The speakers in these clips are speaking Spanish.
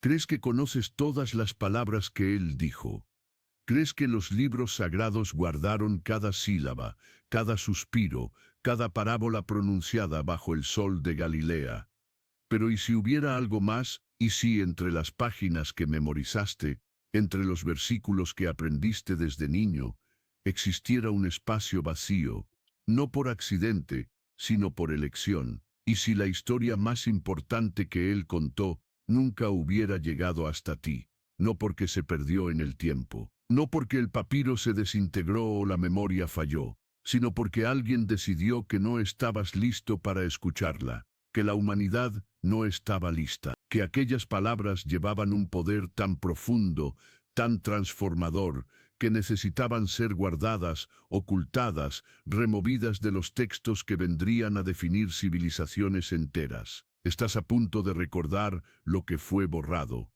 ¿Crees que conoces todas las palabras que él dijo? ¿Crees que los libros sagrados guardaron cada sílaba, cada suspiro, cada parábola pronunciada bajo el sol de Galilea? Pero ¿y si hubiera algo más? ¿Y si entre las páginas que memorizaste, entre los versículos que aprendiste desde niño, existiera un espacio vacío, no por accidente, sino por elección? ¿Y si la historia más importante que él contó nunca hubiera llegado hasta ti, no porque se perdió en el tiempo, no porque el papiro se desintegró o la memoria falló, sino porque alguien decidió que no estabas listo para escucharla, que la humanidad no estaba lista, que aquellas palabras llevaban un poder tan profundo, tan transformador, que necesitaban ser guardadas, ocultadas, removidas de los textos que vendrían a definir civilizaciones enteras? Estás a punto de recordar lo que fue borrado.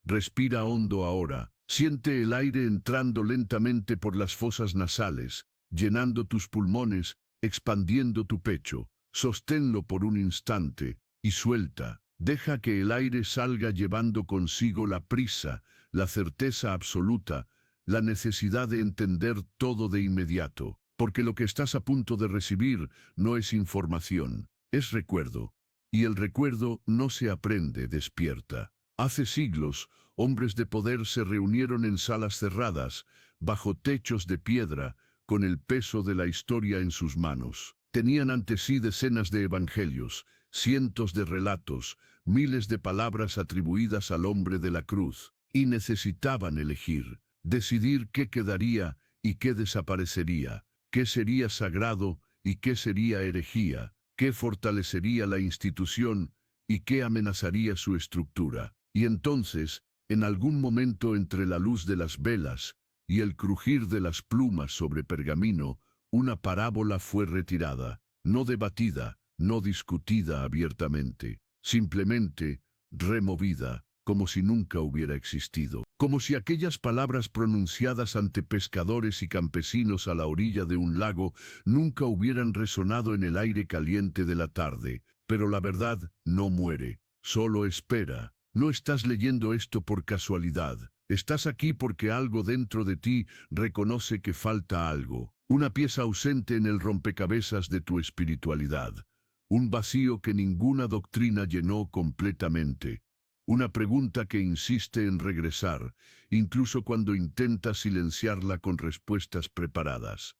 Respira hondo ahora. Siente el aire entrando lentamente por las fosas nasales, llenando tus pulmones, expandiendo tu pecho. Sosténlo por un instante y suelta. Deja que el aire salga llevando consigo la prisa, la certeza absoluta, la necesidad de entender todo de inmediato, porque lo que estás a punto de recibir no es información, es recuerdo. Y el recuerdo no se aprende, despierta. Hace siglos, hombres de poder se reunieron en salas cerradas, bajo techos de piedra, con el peso de la historia en sus manos. Tenían ante sí decenas de evangelios, cientos de relatos, miles de palabras atribuidas al hombre de la cruz, y necesitaban elegir, decidir qué quedaría y qué desaparecería, qué sería sagrado y qué sería herejía, qué fortalecería la institución y qué amenazaría su estructura. Y entonces, en algún momento entre la luz de las velas y el crujir de las plumas sobre pergamino, una parábola fue retirada, no debatida, no discutida abiertamente, simplemente removida, como si nunca hubiera existido. Como si aquellas palabras pronunciadas ante pescadores y campesinos a la orilla de un lago nunca hubieran resonado en el aire caliente de la tarde. Pero la verdad no muere, solo espera. No estás leyendo esto por casualidad. Estás aquí porque algo dentro de ti reconoce que falta algo. Una pieza ausente en el rompecabezas de tu espiritualidad. Un vacío que ninguna doctrina llenó completamente. Una pregunta que insiste en regresar, incluso cuando intentas silenciarla con respuestas preparadas.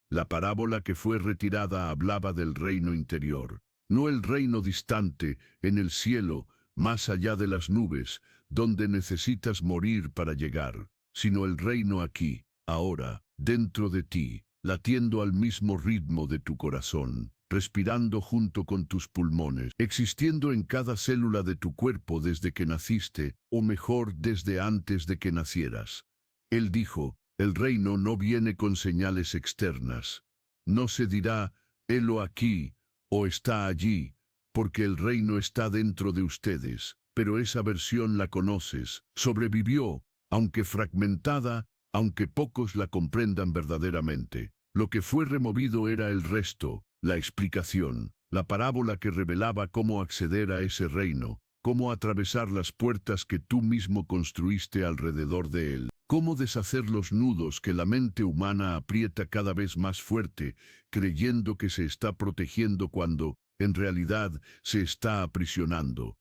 La parábola que fue retirada hablaba del reino interior, no el reino distante, en el cielo, más allá de las nubes, donde necesitas morir para llegar, sino el reino aquí, ahora, dentro de ti, latiendo al mismo ritmo de tu corazón, respirando junto con tus pulmones, existiendo en cada célula de tu cuerpo desde que naciste, o mejor, desde antes de que nacieras. Él dijo, el reino no viene con señales externas. No se dirá, helo aquí, o está allí, porque el reino está dentro de ustedes, pero esa versión la conoces, sobrevivió, aunque fragmentada, aunque pocos la comprendan verdaderamente. Lo que fue removido era el resto, la explicación, la parábola que revelaba cómo acceder a ese reino, cómo atravesar las puertas que tú mismo construiste alrededor de él, cómo deshacer los nudos que la mente humana aprieta cada vez más fuerte, creyendo que se está protegiendo cuando, en realidad, se está aprisionando.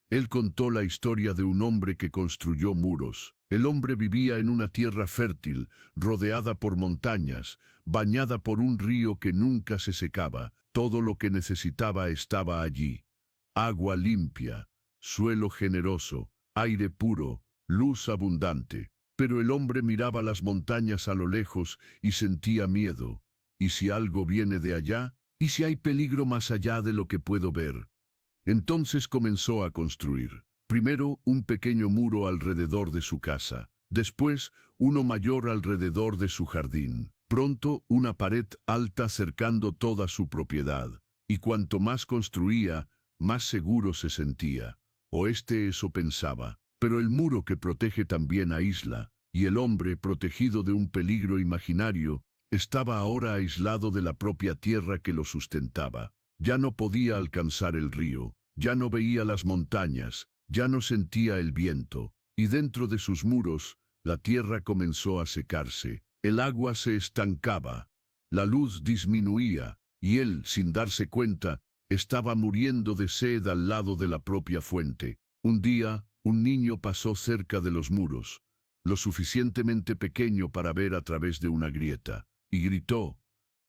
Él contó la historia de un hombre que construyó muros. El hombre vivía en una tierra fértil, rodeada por montañas, bañada por un río que nunca se secaba. Todo lo que necesitaba estaba allí. Agua limpia, suelo generoso, aire puro, luz abundante. Pero el hombre miraba las montañas a lo lejos y sentía miedo. ¿Y si algo viene de allá? ¿Y si hay peligro más allá de lo que puedo ver? Entonces comenzó a construir. Primero, un pequeño muro alrededor de su casa. Después, uno mayor alrededor de su jardín. Pronto, una pared alta cercando toda su propiedad. Y cuanto más construía, más seguro se sentía. O eso pensaba. Pero el muro que protege también aísla. Y el hombre, protegido de un peligro imaginario, estaba ahora aislado de la propia tierra que lo sustentaba. Ya no podía alcanzar el río, ya no veía las montañas, ya no sentía el viento, y dentro de sus muros, la tierra comenzó a secarse. El agua se estancaba, la luz disminuía, y él, sin darse cuenta, estaba muriendo de sed al lado de la propia fuente. Un día, un niño pasó cerca de los muros, lo suficientemente pequeño para ver a través de una grieta, y gritó: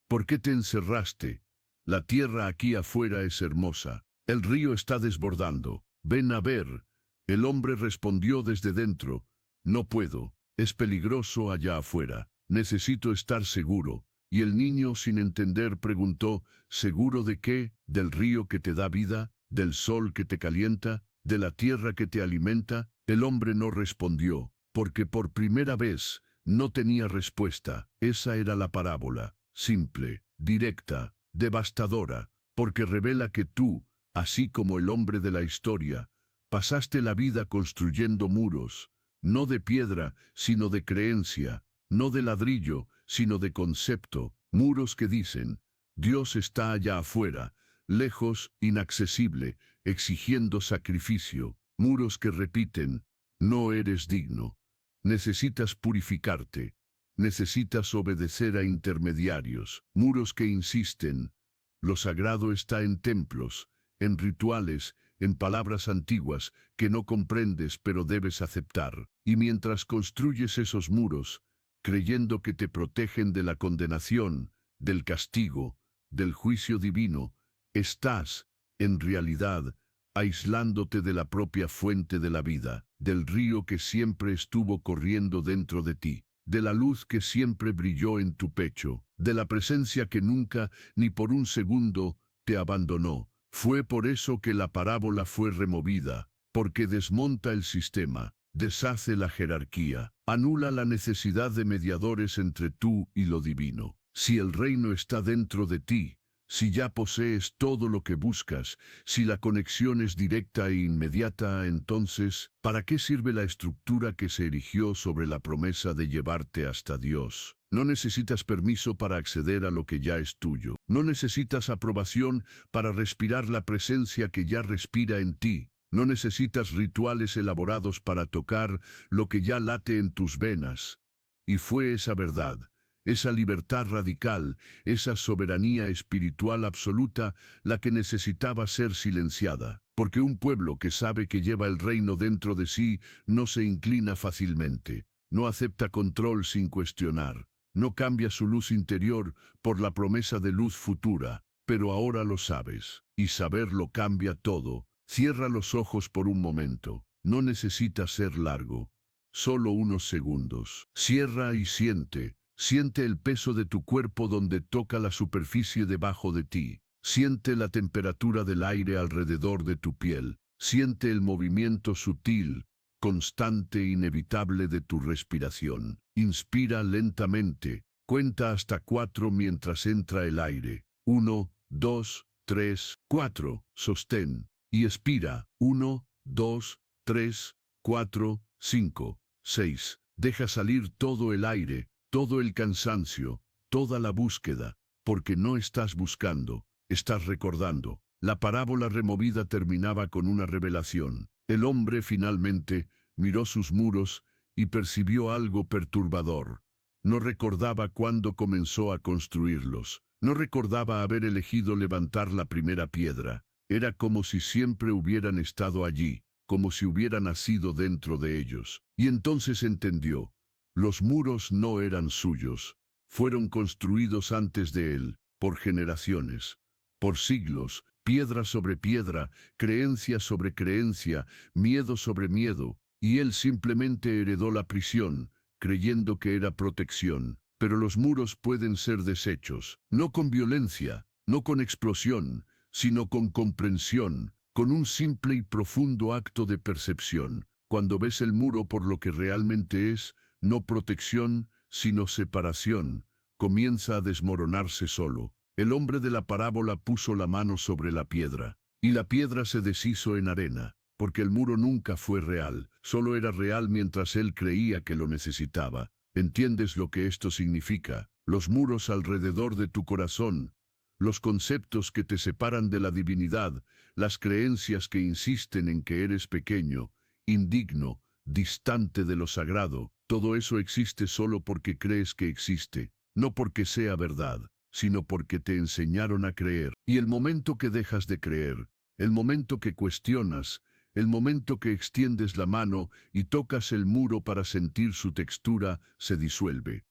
¿por qué te encerraste? La tierra aquí afuera es hermosa. El río está desbordando. Ven a ver. El hombre respondió desde dentro: no puedo. Es peligroso allá afuera. Necesito estar seguro. Y el niño, sin entender, preguntó: ¿seguro de qué? ¿Del río que te da vida? ¿Del sol que te calienta? ¿De la tierra que te alimenta? El hombre no respondió, porque por primera vez no tenía respuesta. Esa era la parábola, simple, directa, devastadora, porque revela que tú, así como el hombre de la historia, pasaste la vida construyendo muros, no de piedra, sino de creencia, no de ladrillo, sino de concepto, muros que dicen: Dios está allá afuera, lejos, inaccesible, exigiendo sacrificio, muros que repiten: no eres digno, necesitas purificarte, necesitas obedecer a intermediarios, muros que insisten: lo sagrado está en templos, en rituales, en palabras antiguas que no comprendes pero debes aceptar. Y mientras construyes esos muros, creyendo que te protegen de la condenación, del castigo, del juicio divino, estás, en realidad, aislándote de la propia fuente de la vida, del río que siempre estuvo corriendo dentro de ti, de la luz que siempre brilló en tu pecho, de la presencia que nunca, ni por un segundo, te abandonó. Fue por eso que la parábola fue removida, porque desmonta el sistema, deshace la jerarquía, anula la necesidad de mediadores entre tú y lo divino. Si el reino está dentro de ti, si ya posees todo lo que buscas, si la conexión es directa e inmediata, entonces, ¿para qué sirve la estructura que se erigió sobre la promesa de llevarte hasta Dios? No necesitas permiso para acceder a lo que ya es tuyo. No necesitas aprobación para respirar la presencia que ya respira en ti. No necesitas rituales elaborados para tocar lo que ya late en tus venas. Y fue esa verdad, esa libertad radical, esa soberanía espiritual absoluta, la que necesitaba ser silenciada, porque un pueblo que sabe que lleva el reino dentro de sí no se inclina fácilmente, no acepta control sin cuestionar, no cambia su luz interior por la promesa de luz futura. Pero ahora lo sabes, y saberlo cambia todo. Cierra los ojos por un momento, no necesita ser largo, solo unos segundos. Cierra y siente. Siente el peso de tu cuerpo donde toca la superficie debajo de ti. Siente la temperatura del aire alrededor de tu piel. Siente el movimiento sutil, constante e inevitable de tu respiración. Inspira lentamente. Cuenta hasta 4 mientras entra el aire. 1, 2, 3, 4. Sostén. Y expira. 1, 2, 3, 4, 5, 6. Deja salir todo el aire, todo el cansancio, toda la búsqueda, porque no estás buscando, estás recordando. La parábola removida terminaba con una revelación. El hombre finalmente miró sus muros y percibió algo perturbador. No recordaba cuándo comenzó a construirlos. No recordaba haber elegido levantar la primera piedra. Era como si siempre hubieran estado allí, como si hubiera nacido dentro de ellos. Y entonces entendió. Los muros no eran suyos, fueron construidos antes de él, por generaciones, por siglos, piedra sobre piedra, creencia sobre creencia, miedo sobre miedo, y él simplemente heredó la prisión, creyendo que era protección. Pero los muros pueden ser deshechos, no con violencia, no con explosión, sino con comprensión, con un simple y profundo acto de percepción. Cuando ves el muro por lo que realmente es, no protección, sino separación, comienza a desmoronarse solo. El hombre de la parábola puso la mano sobre la piedra, y la piedra se deshizo en arena, porque el muro nunca fue real, solo era real mientras él creía que lo necesitaba. ¿Entiendes lo que esto significa? Los muros alrededor de tu corazón los conceptos que te separan de la divinidad, las creencias que insisten en que eres pequeño, indigno, distante de lo sagrado, todo eso existe solo porque crees que existe, no porque sea verdad, sino porque te enseñaron a creer. Y el momento que dejas de creer, el momento que cuestionas, el momento que extiendes la mano y tocas el muro para sentir su textura, se disuelve.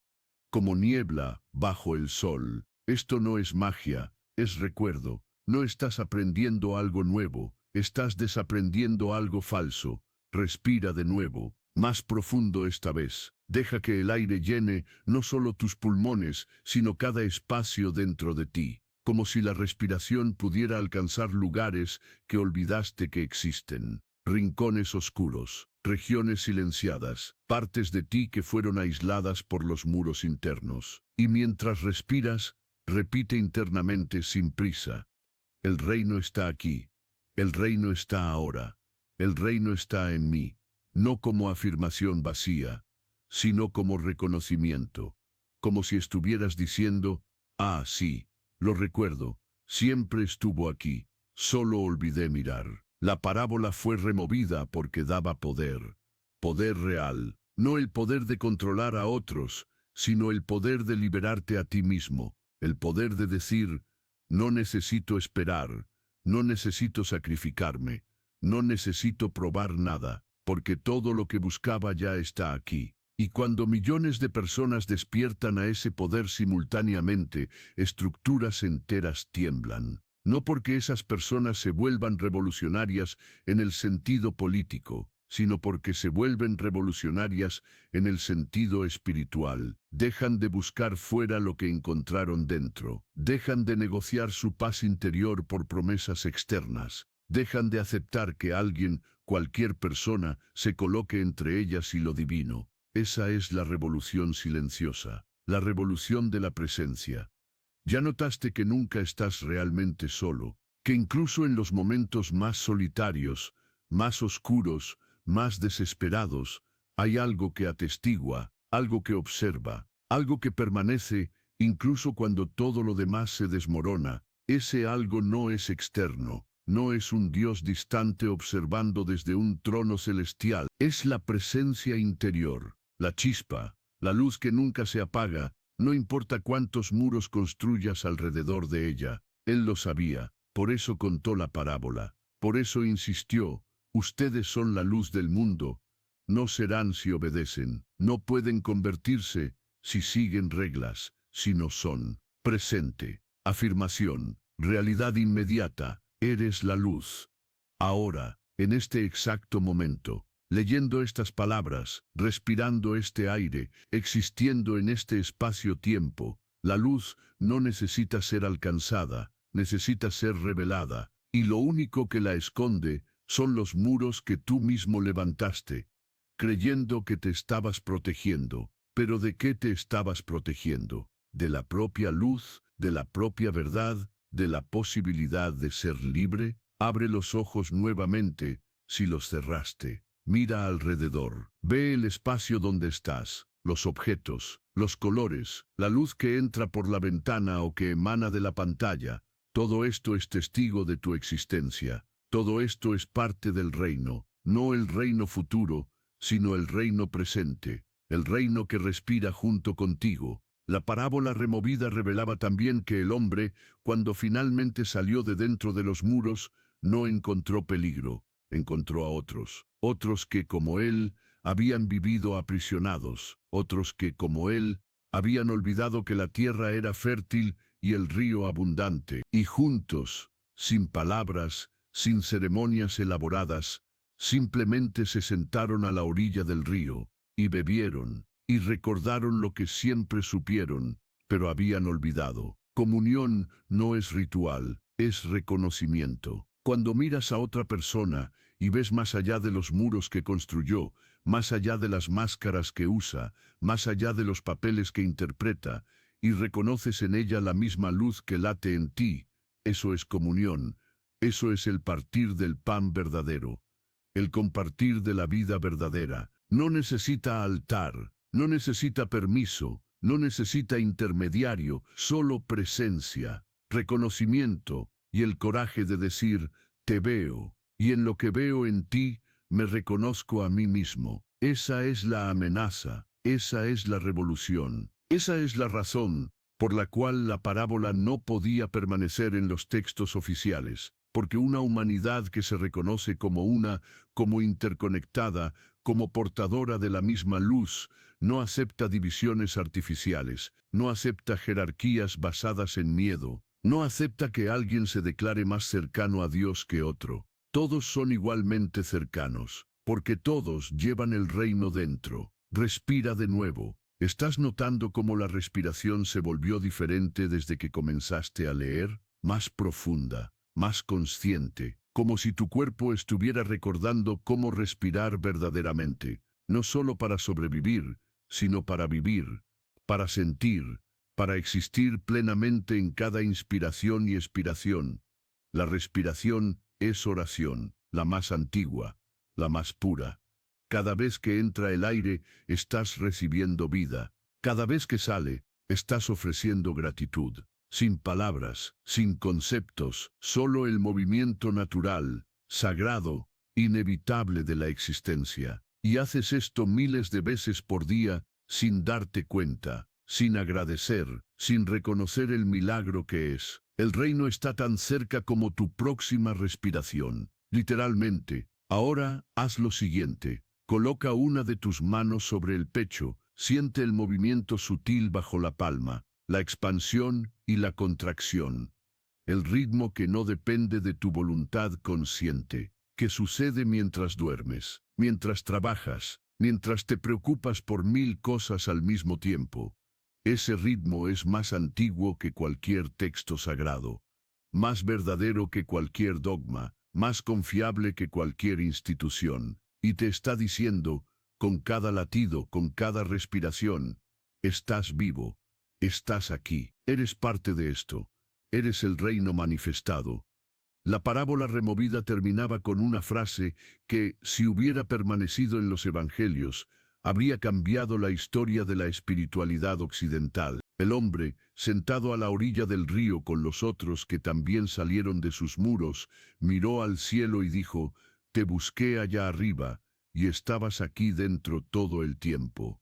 Como niebla bajo el sol. Esto no es magia, es recuerdo. No estás aprendiendo algo nuevo, estás desaprendiendo algo falso. Respira de nuevo, más profundo esta vez. Deja que el aire llene no solo tus pulmones, sino cada espacio dentro de ti, como si la respiración pudiera alcanzar lugares que olvidaste que existen. Rincones oscuros, regiones silenciadas, partes de ti que fueron aisladas por los muros internos. Y mientras respiras, repite internamente sin prisa. El reino está aquí, el reino está ahora, el reino está en mí, no como afirmación vacía, sino como reconocimiento, como si estuvieras diciendo, ah, sí, lo recuerdo, siempre estuvo aquí, solo olvidé mirar. La parábola fue removida porque daba poder, poder real, no el poder de controlar a otros, sino el poder de liberarte a ti mismo, el poder de decir, no necesito esperar, no necesito sacrificarme, no necesito probar nada, porque todo lo que buscaba ya está aquí. Y cuando millones de personas despiertan a ese poder simultáneamente, estructuras enteras tiemblan. No porque esas personas se vuelvan revolucionarias en el sentido político, sino porque se vuelven revolucionarias en el sentido espiritual. Dejan de buscar fuera lo que encontraron dentro. Dejan de negociar su paz interior por promesas externas. Dejan de aceptar que alguien, cualquier persona, se coloque entre ellas y lo divino. Esa es la revolución silenciosa, la revolución de la presencia. Ya notaste que nunca estás realmente solo, que incluso en los momentos más solitarios, más oscuros, más desesperados, hay algo que atestigua, algo que observa, algo que permanece, incluso cuando todo lo demás se desmorona. Ese algo no es externo, no es un Dios distante observando desde un trono celestial, es la presencia interior, la chispa, la luz que nunca se apaga. No importa cuántos muros construyas alrededor de ella, él lo sabía, por eso contó la parábola, por eso insistió, ustedes son la luz del mundo, no serán si obedecen, no pueden convertirse si siguen reglas, si no son. Presente, afirmación, realidad inmediata, eres la luz. Ahora, en este exacto momento, leyendo estas palabras, respirando este aire, existiendo en este espacio-tiempo, la luz no necesita ser alcanzada, necesita ser revelada, y lo único que la esconde son los muros que tú mismo levantaste, creyendo que te estabas protegiendo. ¿Pero de qué te estabas protegiendo? ¿De la propia luz, de la propia verdad, de la posibilidad de ser libre? Abre los ojos nuevamente, si los cerraste. Mira alrededor, ve el espacio donde estás, los objetos, los colores, la luz que entra por la ventana o que emana de la pantalla. Todo esto es testigo de tu existencia. Todo esto es parte del reino, no el reino futuro, sino el reino presente, el reino que respira junto contigo. La parábola removida revelaba también que el hombre, cuando finalmente salió de dentro de los muros, no encontró peligro. Encontró a otros, otros que, como él, habían vivido aprisionados, otros que, como él, habían olvidado que la tierra era fértil y el río abundante, y juntos, sin palabras, sin ceremonias elaboradas, simplemente se sentaron a la orilla del río, y bebieron, y recordaron lo que siempre supieron, pero habían olvidado. Comunión no es ritual, es reconocimiento. Cuando miras a otra persona y ves más allá de los muros que construyó, más allá de las máscaras que usa, más allá de los papeles que interpreta, y reconoces en ella la misma luz que late en ti, eso es comunión, eso es el partir del pan verdadero, el compartir de la vida verdadera. No necesita altar, no necesita permiso, no necesita intermediario, solo presencia. reconocimiento y el coraje de decir, te veo, y en lo que veo en ti, me reconozco a mí mismo. Esa es la amenaza, esa es la revolución, esa es la razón por la cual la parábola no podía permanecer en los textos oficiales, porque una humanidad que se reconoce como interconectada, como portadora de la misma luz, no acepta divisiones artificiales, no acepta jerarquías basadas en miedo, no acepta que alguien se declare más cercano a Dios que otro. Todos son igualmente cercanos, porque todos llevan el reino dentro. Respira de nuevo. ¿Estás notando cómo la respiración se volvió diferente desde que comenzaste a leer? Más profunda, más consciente, como si tu cuerpo estuviera recordando cómo respirar verdaderamente, no solo para sobrevivir, sino para vivir, para sentir, para existir plenamente en cada inspiración y expiración. La respiración es oración, la más antigua, la más pura. Cada vez que entra el aire, estás recibiendo vida. Cada vez que sale, estás ofreciendo gratitud. Sin palabras, sin conceptos, solo el movimiento natural, sagrado, inevitable de la existencia. Y haces esto miles de veces por día, sin darte cuenta, sin agradecer, sin reconocer el milagro que es. El reino está tan cerca como tu próxima respiración. Literalmente. Ahora, haz lo siguiente. Coloca una de tus manos sobre el pecho, siente el movimiento sutil bajo la palma, la expansión y la contracción. El ritmo que no depende de tu voluntad consciente, que sucede mientras duermes, mientras trabajas, mientras te preocupas por 1000 cosas al mismo tiempo. Ese ritmo es más antiguo que cualquier texto sagrado, más verdadero que cualquier dogma, más confiable que cualquier institución. Y te está diciendo, con cada latido, con cada respiración, estás vivo, estás aquí, eres parte de esto, eres el reino manifestado. La parábola removida terminaba con una frase que, si hubiera permanecido en los evangelios, habría cambiado la historia de la espiritualidad occidental. El hombre, sentado a la orilla del río con los otros que también salieron de sus muros, miró al cielo y dijo, te busqué allá arriba, y estabas aquí dentro todo el tiempo.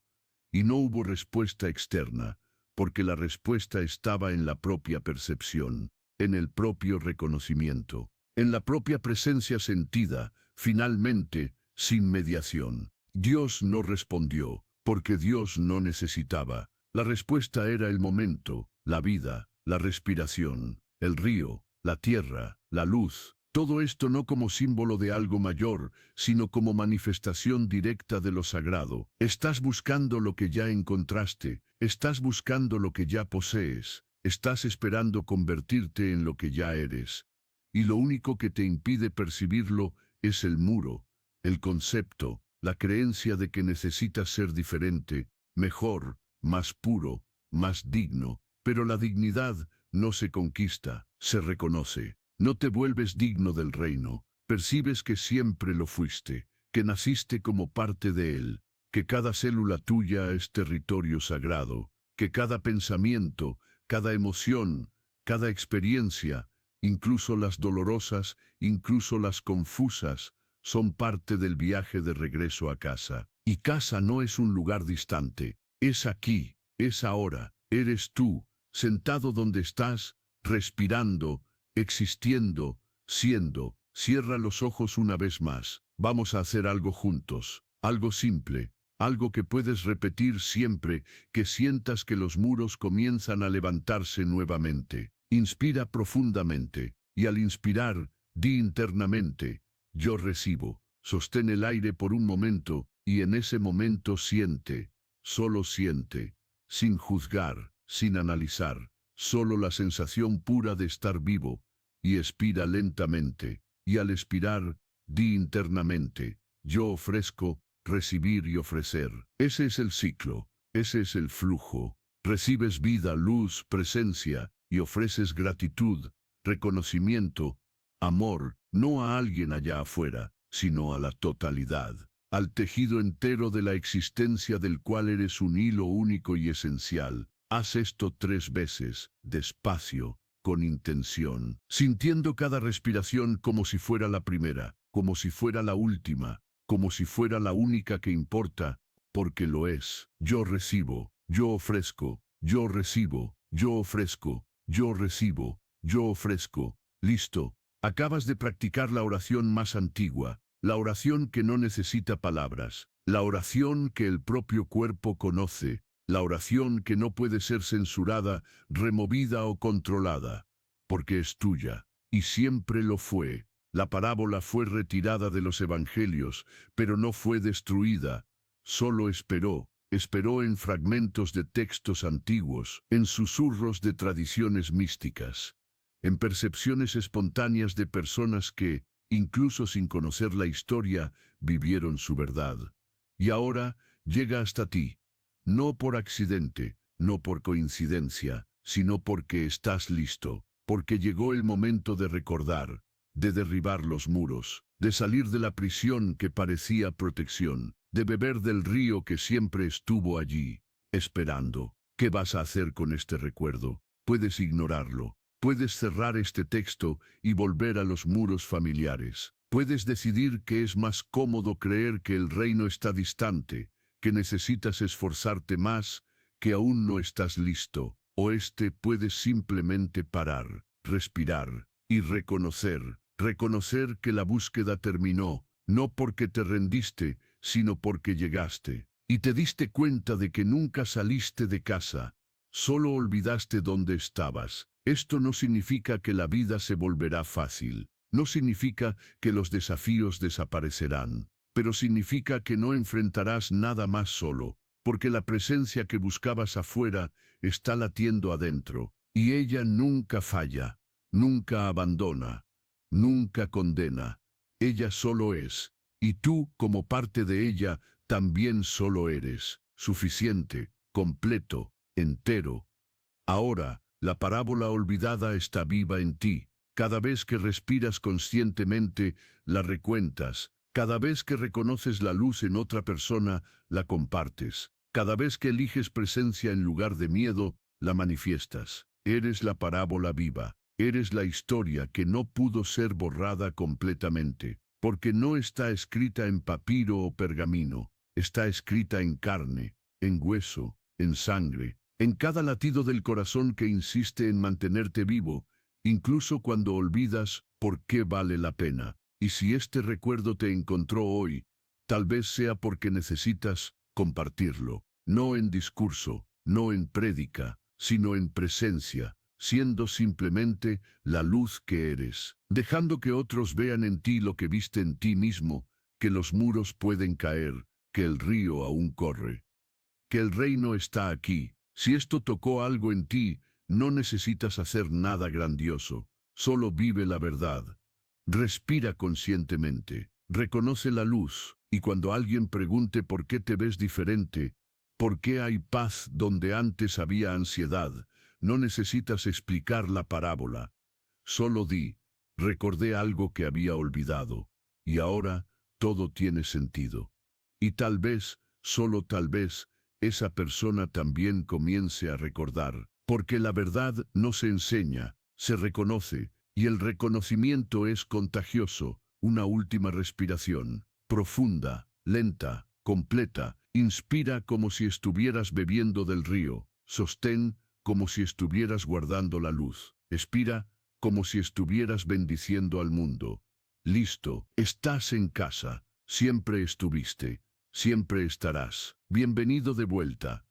Y no hubo respuesta externa, porque la respuesta estaba en la propia percepción, en el propio reconocimiento, en la propia presencia sentida, finalmente, sin mediación. Dios no respondió, porque Dios no necesitaba. La respuesta era el momento, la vida, la respiración, el río, la tierra, la luz. Todo esto no como símbolo de algo mayor, sino como manifestación directa de lo sagrado. Estás buscando lo que ya encontraste, estás buscando lo que ya posees, estás esperando convertirte en lo que ya eres. Y lo único que te impide percibirlo es el muro, el concepto, la creencia de que necesitas ser diferente, mejor, más puro, más digno. Pero la dignidad no se conquista, se reconoce. No te vuelves digno del reino, percibes que siempre lo fuiste, que naciste como parte de él, que cada célula tuya es territorio sagrado, que cada pensamiento, cada emoción, cada experiencia, incluso las dolorosas, incluso las confusas, son parte del viaje de regreso a casa. Y casa no es un lugar distante, es aquí, es ahora, eres tú, sentado donde estás, respirando, existiendo, siendo. Cierra los ojos una vez más. Vamos a hacer algo juntos, algo simple, algo que puedes repetir siempre que sientas que los muros comienzan a levantarse nuevamente. Inspira profundamente, y al inspirar, di internamente, yo recibo. Sostén el aire por un momento, y en ese momento siente, solo siente, sin juzgar, sin analizar, solo la sensación pura de estar vivo, y expira lentamente, y al expirar, di internamente, yo ofrezco, recibir y ofrecer. Ese es el ciclo, ese es el flujo. Recibes vida, luz, presencia, y ofreces gratitud, reconocimiento, amor, no a alguien allá afuera, sino a la totalidad, al tejido entero de la existencia del cual eres un hilo único y esencial. Haz esto 3 veces, despacio, con intención, sintiendo cada respiración como si fuera la primera, como si fuera la última, como si fuera la única que importa, porque lo es. Yo recibo, yo ofrezco, yo recibo, yo ofrezco, yo recibo, yo ofrezco. Listo. Acabas de practicar la oración más antigua, la oración que no necesita palabras, la oración que el propio cuerpo conoce, la oración que no puede ser censurada, removida o controlada, porque es tuya, y siempre lo fue. La parábola fue retirada de los evangelios, pero no fue destruida, solo esperó en fragmentos de textos antiguos, en susurros de tradiciones místicas, en percepciones espontáneas de personas que, incluso sin conocer la historia, vivieron su verdad. Y ahora llega hasta ti, no por accidente, no por coincidencia, sino porque estás listo, porque llegó el momento de recordar, de derribar los muros, de salir de la prisión que parecía protección, de beber del río que siempre estuvo allí, esperando. ¿Qué vas a hacer con este recuerdo? Puedes ignorarlo. Puedes cerrar este texto y volver a los muros familiares. Puedes decidir que es más cómodo creer que el reino está distante, que necesitas esforzarte más, que aún no estás listo, o puedes simplemente parar, respirar y reconocer que la búsqueda terminó, no porque te rendiste, sino porque llegaste, y te diste cuenta de que nunca saliste de casa, solo olvidaste dónde estabas. Esto no significa que la vida se volverá fácil, no significa que los desafíos desaparecerán, pero significa que no enfrentarás nada más solo, porque la presencia que buscabas afuera está latiendo adentro, y ella nunca falla, nunca abandona, nunca condena. Ella solo es, y tú, como parte de ella, también solo eres, suficiente, completo, entero. Ahora, la parábola olvidada está viva en ti. Cada vez que respiras conscientemente, la recuentas. Cada vez que reconoces la luz en otra persona, la compartes. Cada vez que eliges presencia en lugar de miedo, la manifiestas. Eres la parábola viva. Eres la historia que no pudo ser borrada completamente, porque no está escrita en papiro o pergamino. Está escrita en carne, en hueso, en sangre, en cada latido del corazón que insiste en mantenerte vivo, incluso cuando olvidas por qué vale la pena. Y si este recuerdo te encontró hoy, tal vez sea porque necesitas compartirlo, no en discurso, no en prédica, sino en presencia, siendo simplemente la luz que eres, dejando que otros vean en ti lo que viste en ti mismo, que los muros pueden caer, que el río aún corre, que el reino está aquí. Si esto tocó algo en ti, no necesitas hacer nada grandioso, solo vive la verdad. Respira conscientemente, reconoce la luz, y cuando alguien pregunte por qué te ves diferente, por qué hay paz donde antes había ansiedad, no necesitas explicar la parábola. Solo recordé algo que había olvidado, y ahora todo tiene sentido. Y tal vez, solo tal vez, esa persona también comience a recordar, porque la verdad no se enseña, se reconoce, y el reconocimiento es contagioso. Una última respiración, profunda, lenta, completa, inspira como si estuvieras bebiendo del río, sostén como si estuvieras guardando la luz, expira como si estuvieras bendiciendo al mundo. Listo, estás en casa, siempre estuviste. Siempre estarás. Bienvenido de vuelta.